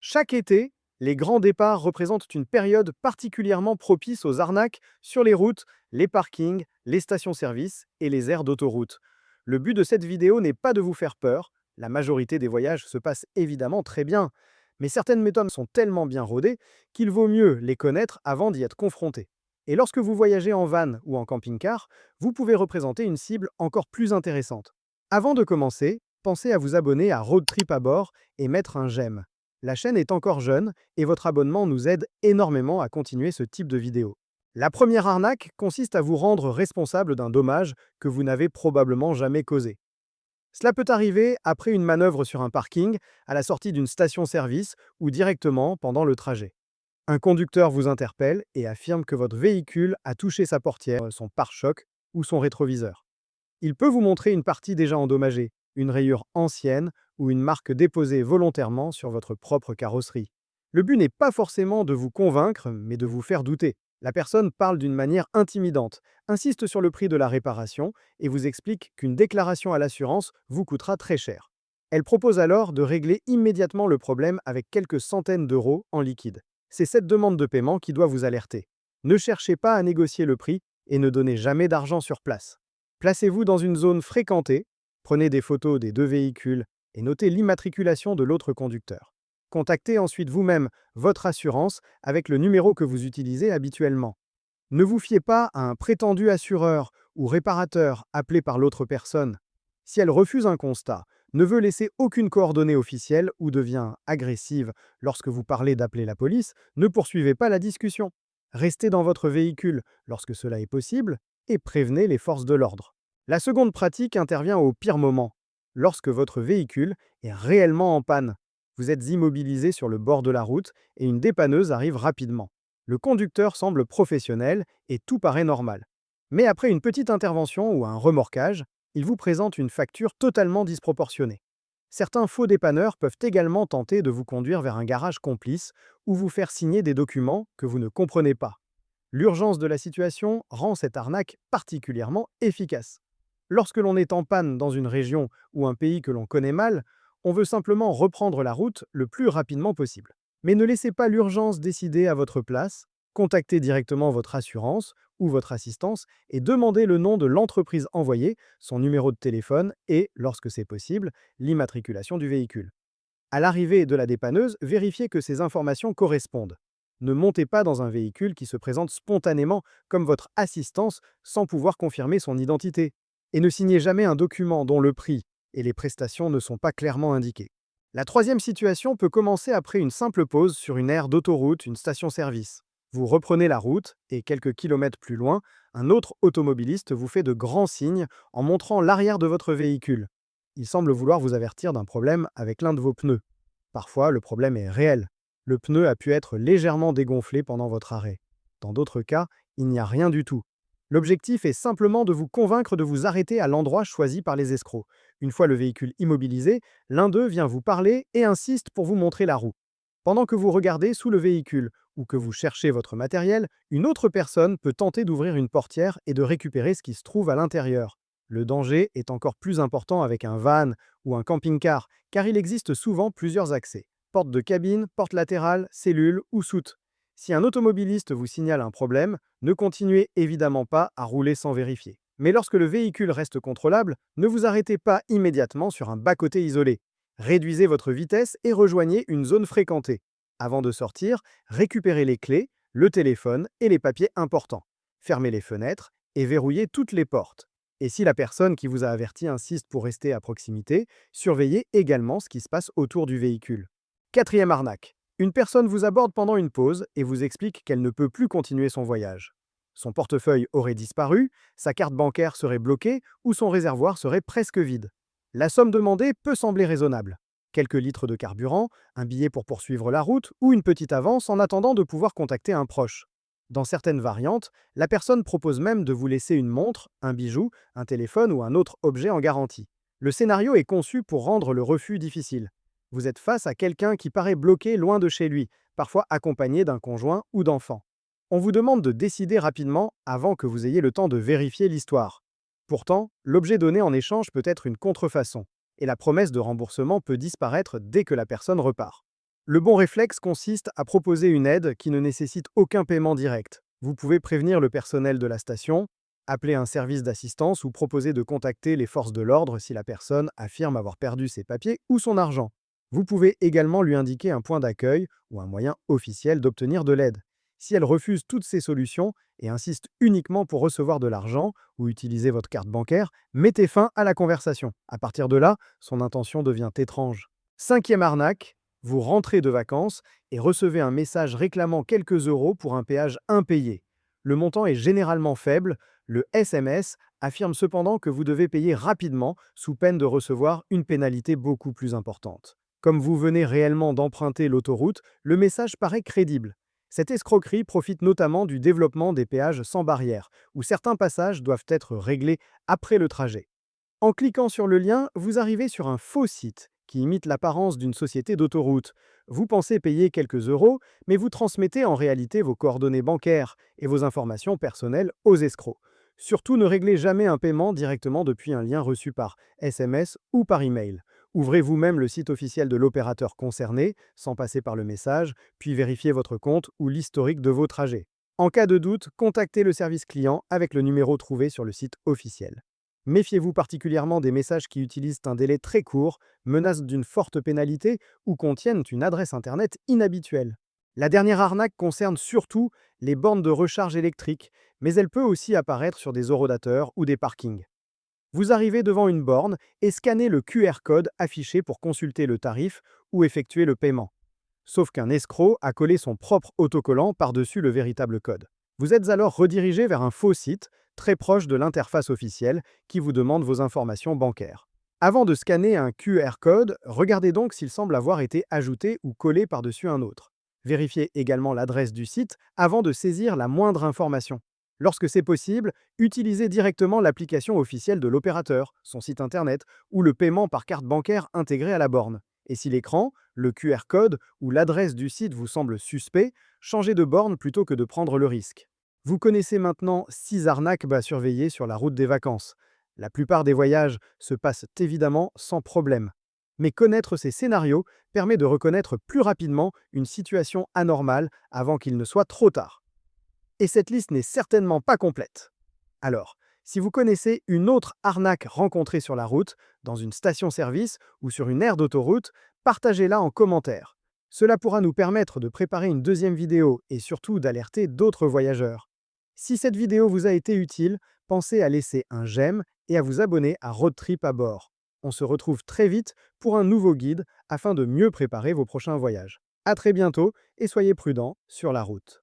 Chaque été, les grands départs représentent une période particulièrement propice aux arnaques sur les routes, les parkings, les stations-service et les aires d'autoroute. Le but de cette vidéo n'est pas de vous faire peur, la majorité des voyages se passent évidemment très bien, mais certaines méthodes sont tellement bien rodées qu'il vaut mieux les connaître avant d'y être confronté. Et lorsque vous voyagez en van ou en camping-car, vous pouvez représenter une cible encore plus intéressante. Avant de commencer, pensez à vous abonner à Road Trip à bord et mettre un j'aime. La chaîne est encore jeune et votre abonnement nous aide énormément à continuer ce type de vidéo. La première arnaque consiste à vous rendre responsable d'un dommage que vous n'avez probablement jamais causé. Cela peut arriver après une manœuvre sur un parking, à la sortie d'une station-service ou directement pendant le trajet. Un conducteur vous interpelle et affirme que votre véhicule a touché sa portière, son pare-choc ou son rétroviseur. Il peut vous montrer une partie déjà endommagée, une rayure ancienne ou une marque déposée volontairement sur votre propre carrosserie. Le but n'est pas forcément de vous convaincre, mais de vous faire douter. La personne parle d'une manière intimidante, insiste sur le prix de la réparation et vous explique qu'une déclaration à l'assurance vous coûtera très cher. Elle propose alors de régler immédiatement le problème avec quelques centaines d'euros en liquide. C'est cette demande de paiement qui doit vous alerter. Ne cherchez pas à négocier le prix et ne donnez jamais d'argent sur place. Placez-vous dans une zone fréquentée, prenez des photos des deux véhicules et notez l'immatriculation de l'autre conducteur. Contactez ensuite vous-même votre assurance avec le numéro que vous utilisez habituellement. Ne vous fiez pas à un prétendu assureur ou réparateur appelé par l'autre personne. Si elle refuse un constat, ne veut laisser aucune coordonnée officielle ou devient agressive lorsque vous parlez d'appeler la police, ne poursuivez pas la discussion. Restez dans votre véhicule lorsque cela est possible et prévenez les forces de l'ordre. La seconde pratique intervient au pire moment, lorsque votre véhicule est réellement en panne. Vous êtes immobilisé sur le bord de la route et une dépanneuse arrive rapidement. Le conducteur semble professionnel et tout paraît normal. Mais après une petite intervention ou un remorquage, il vous présente une facture totalement disproportionnée. Certains faux dépanneurs peuvent également tenter de vous conduire vers un garage complice ou vous faire signer des documents que vous ne comprenez pas. L'urgence de la situation rend cette arnaque particulièrement efficace. Lorsque l'on est en panne dans une région ou un pays que l'on connaît mal, on veut simplement reprendre la route le plus rapidement possible. Mais ne laissez pas l'urgence décider à votre place, contactez directement votre assurance ou votre assistance et demandez le nom de l'entreprise envoyée, son numéro de téléphone et, lorsque c'est possible, l'immatriculation du véhicule. À l'arrivée de la dépanneuse, vérifiez que ces informations correspondent. Ne montez pas dans un véhicule qui se présente spontanément comme votre assistance sans pouvoir confirmer son identité. Et ne signez jamais un document dont le prix et les prestations ne sont pas clairement indiqués. La troisième situation peut commencer après une simple pause sur une aire d'autoroute, une station-service. Vous reprenez la route et quelques kilomètres plus loin, un autre automobiliste vous fait de grands signes en montrant l'arrière de votre véhicule. Il semble vouloir vous avertir d'un problème avec l'un de vos pneus. Parfois, le problème est réel. Le pneu a pu être légèrement dégonflé pendant votre arrêt. Dans d'autres cas, il n'y a rien du tout. L'objectif est simplement de vous convaincre de vous arrêter à l'endroit choisi par les escrocs. Une fois le véhicule immobilisé, l'un d'eux vient vous parler et insiste pour vous montrer la roue. Pendant que vous regardez sous le véhicule ou que vous cherchez votre matériel, une autre personne peut tenter d'ouvrir une portière et de récupérer ce qui se trouve à l'intérieur. Le danger est encore plus important avec un van ou un camping-car, car il existe souvent plusieurs accès. Porte de cabine, porte latérale, cellule ou soute. Si un automobiliste vous signale un problème, ne continuez évidemment pas à rouler sans vérifier. Mais lorsque le véhicule reste contrôlable, ne vous arrêtez pas immédiatement sur un bas-côté isolé. Réduisez votre vitesse et rejoignez une zone fréquentée. Avant de sortir, récupérez les clés, le téléphone et les papiers importants. Fermez les fenêtres et verrouillez toutes les portes. Et si la personne qui vous a averti insiste pour rester à proximité, surveillez également ce qui se passe autour du véhicule. Quatrième arnaque. Une personne vous aborde pendant une pause et vous explique qu'elle ne peut plus continuer son voyage. Son portefeuille aurait disparu, sa carte bancaire serait bloquée ou son réservoir serait presque vide. La somme demandée peut sembler raisonnable. Quelques litres de carburant, un billet pour poursuivre la route ou une petite avance en attendant de pouvoir contacter un proche. Dans certaines variantes, la personne propose même de vous laisser une montre, un bijou, un téléphone ou un autre objet en garantie. Le scénario est conçu pour rendre le refus difficile. Vous êtes face à quelqu'un qui paraît bloqué loin de chez lui, parfois accompagné d'un conjoint ou d'enfants. On vous demande de décider rapidement avant que vous ayez le temps de vérifier l'histoire. Pourtant, l'objet donné en échange peut être une contrefaçon, et la promesse de remboursement peut disparaître dès que la personne repart. Le bon réflexe consiste à proposer une aide qui ne nécessite aucun paiement direct. Vous pouvez prévenir le personnel de la station, appeler un service d'assistance ou proposer de contacter les forces de l'ordre si la personne affirme avoir perdu ses papiers ou son argent. Vous pouvez également lui indiquer un point d'accueil ou un moyen officiel d'obtenir de l'aide. Si elle refuse toutes ces solutions et insiste uniquement pour recevoir de l'argent ou utiliser votre carte bancaire, mettez fin à la conversation. À partir de là, son intention devient étrange. Cinquième arnaque, vous rentrez de vacances et recevez un message réclamant quelques euros pour un péage impayé. Le montant est généralement faible, le SMS affirme cependant que vous devez payer rapidement sous peine de recevoir une pénalité beaucoup plus importante. Comme vous venez réellement d'emprunter l'autoroute, le message paraît crédible. Cette escroquerie profite notamment du développement des péages sans barrière, où certains passages doivent être réglés après le trajet. En cliquant sur le lien, vous arrivez sur un faux site qui imite l'apparence d'une société d'autoroute. Vous pensez payer quelques euros, mais vous transmettez en réalité vos coordonnées bancaires et vos informations personnelles aux escrocs. Surtout, ne réglez jamais un paiement directement depuis un lien reçu par SMS ou par email. Ouvrez vous-même le site officiel de l'opérateur concerné, sans passer par le message, puis vérifiez votre compte ou l'historique de vos trajets. En cas de doute, contactez le service client avec le numéro trouvé sur le site officiel. Méfiez-vous particulièrement des messages qui utilisent un délai très court, menacent d'une forte pénalité ou contiennent une adresse Internet inhabituelle. La dernière arnaque concerne surtout les bornes de recharge électrique, mais elle peut aussi apparaître sur des horodateurs ou des parkings. Vous arrivez devant une borne et scannez le QR code affiché pour consulter le tarif ou effectuer le paiement. Sauf qu'un escroc a collé son propre autocollant par-dessus le véritable code. Vous êtes alors redirigé vers un faux site, très proche de l'interface officielle, qui vous demande vos informations bancaires. Avant de scanner un QR code, regardez donc s'il semble avoir été ajouté ou collé par-dessus un autre. Vérifiez également l'adresse du site avant de saisir la moindre information. Lorsque c'est possible, utilisez directement l'application officielle de l'opérateur, son site internet ou le paiement par carte bancaire intégré à la borne. Et si l'écran, le QR code ou l'adresse du site vous semble suspect, changez de borne plutôt que de prendre le risque. Vous connaissez maintenant 6 arnaques à surveiller sur la route des vacances. La plupart des voyages se passent évidemment sans problème. Mais connaître ces scénarios permet de reconnaître plus rapidement une situation anormale avant qu'il ne soit trop tard. Et cette liste n'est certainement pas complète. Alors, si vous connaissez une autre arnaque rencontrée sur la route, dans une station-service ou sur une aire d'autoroute, partagez-la en commentaire. Cela pourra nous permettre de préparer une deuxième vidéo et surtout d'alerter d'autres voyageurs. Si cette vidéo vous a été utile, pensez à laisser un j'aime et à vous abonner à Road Trip à bord. On se retrouve très vite pour un nouveau guide afin de mieux préparer vos prochains voyages. À très bientôt et soyez prudents sur la route.